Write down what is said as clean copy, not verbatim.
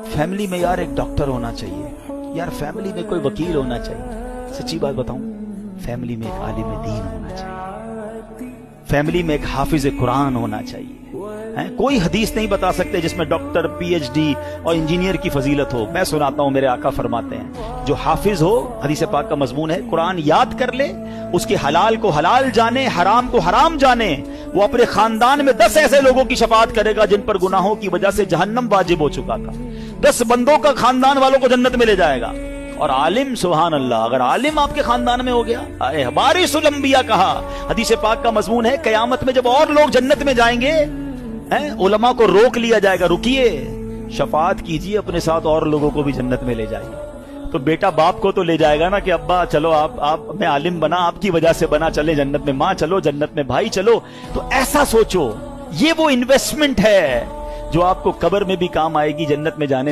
Family में यार एक डॉक्टर होना चाहिए, यार फैमिली में कोई वकील होना चाहिए। सच्ची बात बताऊं, फैमिली में एक आलिम दीन होना चाहिए, फैमिली में एक हाफिज कुरान होना चाहिए। कोई हदीस नहीं बता सकते जिसमें डॉक्टर, पीएचडी और इंजीनियर की फजीलत हो। मैं सुनाता हूं, मेरे आका फरमाते हैं, जो हाफिज हो, हदीस पाक का मजमून है, कुरान याद कर ले, उसके हलाल को हलाल जाने, हराम को हराम जाने, वो अपने खानदान में 10 ऐसे लोगों की शफाअत करेगा जिन पर गुनाहों की वजह से जहन्नम वाजिब हो चुका था। 10 बंदों का खानदान वालों को जन्नत में ले जाएगा। और आलिम, सुभान अल्लाह, अगर आलिम आपके खानदान में हो गया, वारिसुल अंबिया कहा, हदीस पाक का मजमून है, कयामत में जब और लोग जन्नत में जाएंगे, उलमा को रोक लिया जाएगा, रुकिए, शफाअत कीजिए, अपने साथ और लोगों को भी जन्नत में ले जाइए। तो बेटा बाप को तो ले जाएगा ना कि अब्बा चलो, आप मैं आलिम बना, आपकी वजह से बना, चले जन्नत में, माँ चलो जन्नत में, भाई चलो। तो ऐसा सोचो, ये वो इन्वेस्टमेंट है जो आपको कब्र में भी काम आएगी, जन्नत में जाने में